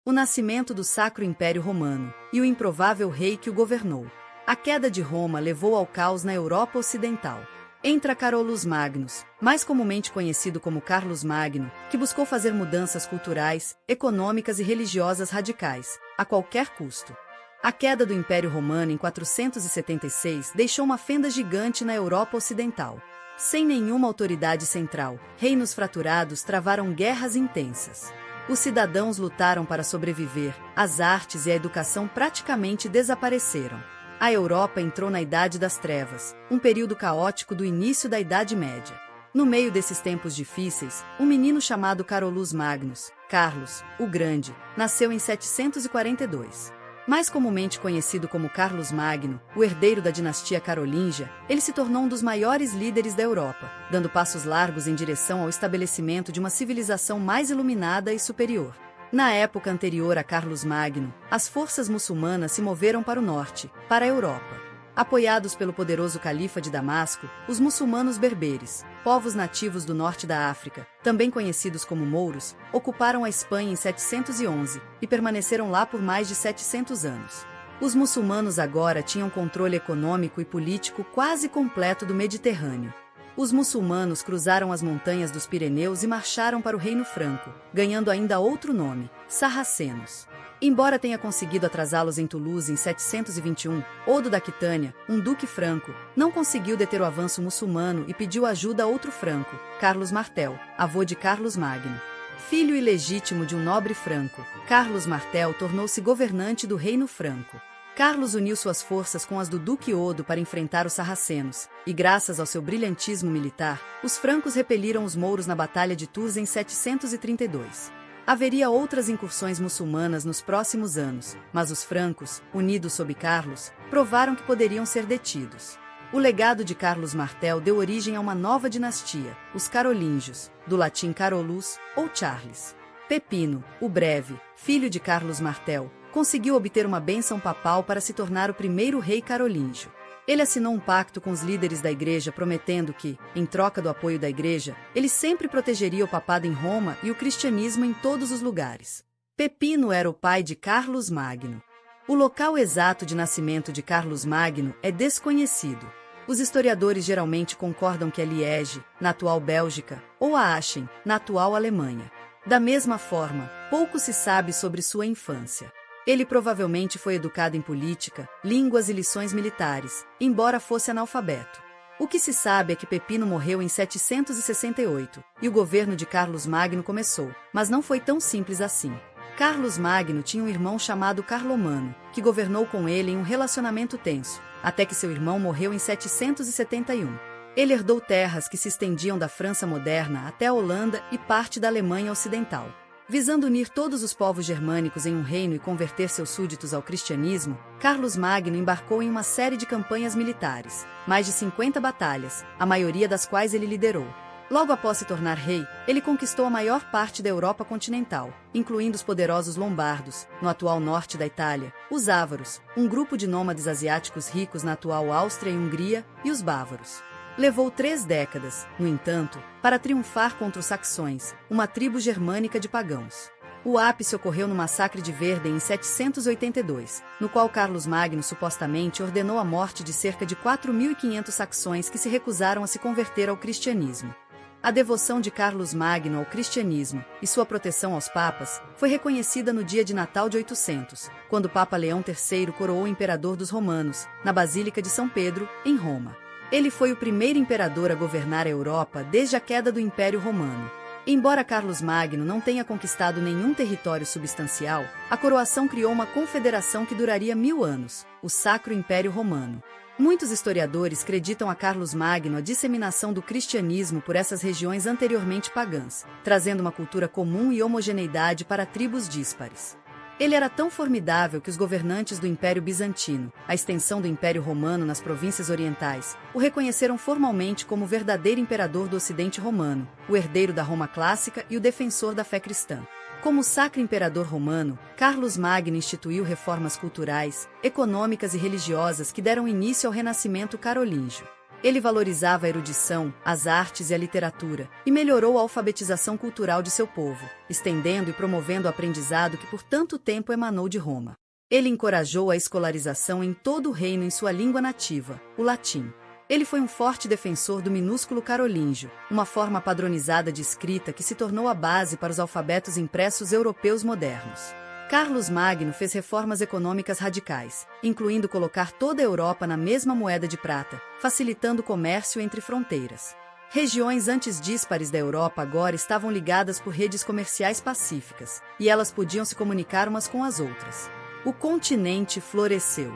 O nascimento do Sacro Império Romano e o improvável rei que o governou. A queda de Roma levou ao caos na Europa Ocidental. Entra Carolus Magnus, mais comumente conhecido como Carlos Magno, que buscou fazer mudanças culturais, econômicas e religiosas radicais, a qualquer custo. A queda do Império Romano em 476 deixou uma fenda gigante na Europa Ocidental. Sem nenhuma autoridade central, reinos fraturados travaram guerras intensas. Os cidadãos lutaram para sobreviver, as artes e a educação praticamente desapareceram. A Europa entrou na Idade das Trevas, um período caótico do início da Idade Média. No meio desses tempos difíceis, um menino chamado Carolus Magnus, Carlos, o Grande, nasceu em 742. Mais comumente conhecido como Carlos Magno, o herdeiro da dinastia carolíngia, ele se tornou um dos maiores líderes da Europa, dando passos largos em direção ao estabelecimento de uma civilização mais iluminada e superior. Na época anterior a Carlos Magno, as forças muçulmanas se moveram para o norte, para a Europa. Apoiados pelo poderoso califa de Damasco, os muçulmanos berberes, povos nativos do norte da África, também conhecidos como mouros, ocuparam a Espanha em 711 e permaneceram lá por mais de 700 anos. Os muçulmanos agora tinham controle econômico e político quase completo do Mediterrâneo. Os muçulmanos cruzaram as montanhas dos Pirineus e marcharam para o Reino Franco, ganhando ainda outro nome, Sarracenos. Embora tenha conseguido atrasá-los em Toulouse em 721, Odo da Aquitânia, um duque franco, não conseguiu deter o avanço muçulmano e pediu ajuda a outro franco, Carlos Martel, avô de Carlos Magno. Filho ilegítimo de um nobre franco, Carlos Martel tornou-se governante do Reino Franco. Carlos uniu suas forças com as do Duque Odo para enfrentar os sarracenos, e graças ao seu brilhantismo militar, os francos repeliram os mouros na Batalha de Tours em 732. Haveria outras incursões muçulmanas nos próximos anos, mas os francos, unidos sob Carlos, provaram que poderiam ser detidos. O legado de Carlos Martel deu origem a uma nova dinastia, os carolíngios, do latim Carolus, ou Charles. Pepino, o Breve, filho de Carlos Martel, conseguiu obter uma bênção papal para se tornar o primeiro rei carolíngio. Ele assinou um pacto com os líderes da igreja prometendo que, em troca do apoio da igreja, ele sempre protegeria o papado em Roma e o cristianismo em todos os lugares. Pepino era o pai de Carlos Magno. O local exato de nascimento de Carlos Magno é desconhecido. Os historiadores geralmente concordam que é Liege, na atual Bélgica, ou a Aachen, na atual Alemanha. Da mesma forma, pouco se sabe sobre sua infância. Ele provavelmente foi educado em política, línguas e lições militares, embora fosse analfabeto. O que se sabe é que Pepino morreu em 768, e o governo de Carlos Magno começou, mas não foi tão simples assim. Carlos Magno tinha um irmão chamado Carlomano, que governou com ele em um relacionamento tenso, até que seu irmão morreu em 771. Ele herdou terras que se estendiam da França moderna até a Holanda e parte da Alemanha Ocidental. Visando unir todos os povos germânicos em um reino e converter seus súditos ao cristianismo, Carlos Magno embarcou em uma série de campanhas militares, mais de 50 batalhas, a maioria das quais ele liderou. Logo após se tornar rei, ele conquistou a maior parte da Europa continental, incluindo os poderosos lombardos, no atual norte da Itália, os ávaros, um grupo de nômades asiáticos ricos na atual Áustria e Hungria, e os bávaros. Levou 3 décadas, no entanto, para triunfar contra os saxões, uma tribo germânica de pagãos. O ápice ocorreu no massacre de Verden em 782, no qual Carlos Magno supostamente ordenou a morte de cerca de 4.500 saxões que se recusaram a se converter ao cristianismo. A devoção de Carlos Magno ao cristianismo e sua proteção aos papas foi reconhecida no dia de Natal de 800, quando o Papa Leão III coroou o imperador dos romanos, na Basílica de São Pedro, em Roma. Ele foi o primeiro imperador a governar a Europa desde a queda do Império Romano. Embora Carlos Magno não tenha conquistado nenhum território substancial, a coroação criou uma confederação que duraria 1000 anos, o Sacro Império Romano. Muitos historiadores creditam a Carlos Magno a disseminação do cristianismo por essas regiões anteriormente pagãs, trazendo uma cultura comum e homogeneidade para tribos díspares. Ele era tão formidável que os governantes do Império Bizantino, a extensão do Império Romano nas províncias orientais, o reconheceram formalmente como o verdadeiro imperador do Ocidente Romano, o herdeiro da Roma clássica e o defensor da fé cristã. Como Sacro Imperador Romano, Carlos Magno instituiu reformas culturais, econômicas e religiosas que deram início ao Renascimento carolíngio. Ele valorizava a erudição, as artes e a literatura, e melhorou a alfabetização cultural de seu povo, estendendo e promovendo o aprendizado que por tanto tempo emanou de Roma. Ele encorajou a escolarização em todo o reino em sua língua nativa, o latim. Ele foi um forte defensor do minúsculo carolíngio, uma forma padronizada de escrita que se tornou a base para os alfabetos impressos europeus modernos. Carlos Magno fez reformas econômicas radicais, incluindo colocar toda a Europa na mesma moeda de prata, facilitando o comércio entre fronteiras. Regiões antes díspares da Europa agora estavam ligadas por redes comerciais pacíficas, e elas podiam se comunicar umas com as outras. O continente floresceu.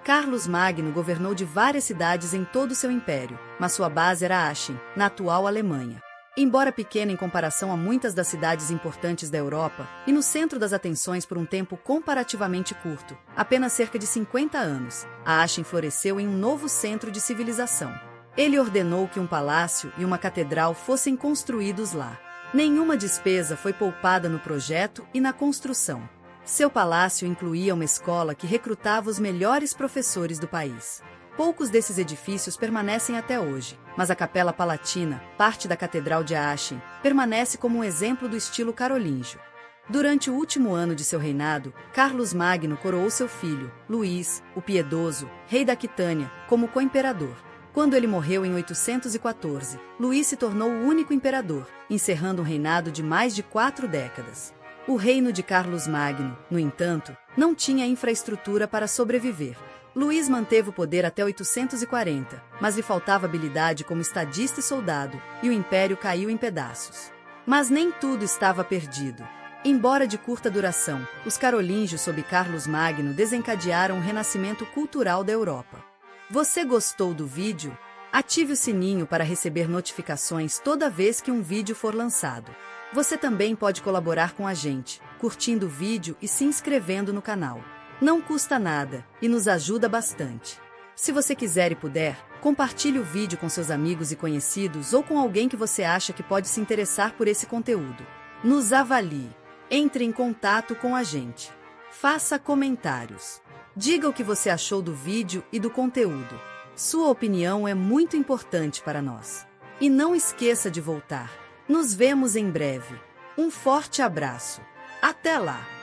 Carlos Magno governou de várias cidades em todo o seu império, mas sua base era Aachen, na atual Alemanha. Embora pequena em comparação a muitas das cidades importantes da Europa, e no centro das atenções por um tempo comparativamente curto, apenas cerca de 50 anos, a Aachen floresceu em um novo centro de civilização. Ele ordenou que um palácio e uma catedral fossem construídos lá. Nenhuma despesa foi poupada no projeto e na construção. Seu palácio incluía uma escola que recrutava os melhores professores do país. Poucos desses edifícios permanecem até hoje, mas a Capela Palatina, parte da Catedral de Aachen, permanece como um exemplo do estilo carolíngio. Durante o último ano de seu reinado, Carlos Magno coroou seu filho, Luís, o Piedoso, rei da Aquitânia, como co-imperador. Quando ele morreu em 814, Luís se tornou o único imperador, encerrando um reinado de mais de 4 décadas. O reino de Carlos Magno, no entanto, não tinha infraestrutura para sobreviver. Luís manteve o poder até 840, mas lhe faltava habilidade como estadista e soldado, e o império caiu em pedaços. Mas nem tudo estava perdido. Embora de curta duração, os carolíngios sob Carlos Magno desencadearam o renascimento cultural da Europa. Você gostou do vídeo? Ative o sininho para receber notificações toda vez que um vídeo for lançado. Você também pode colaborar com a gente, curtindo o vídeo e se inscrevendo no canal. Não custa nada e nos ajuda bastante. Se você quiser e puder, compartilhe o vídeo com seus amigos e conhecidos ou com alguém que você acha que pode se interessar por esse conteúdo. Nos avalie. Entre em contato com a gente. Faça comentários. Diga o que você achou do vídeo e do conteúdo. Sua opinião é muito importante para nós. E não esqueça de voltar. Nos vemos em breve. Um forte abraço. Até lá!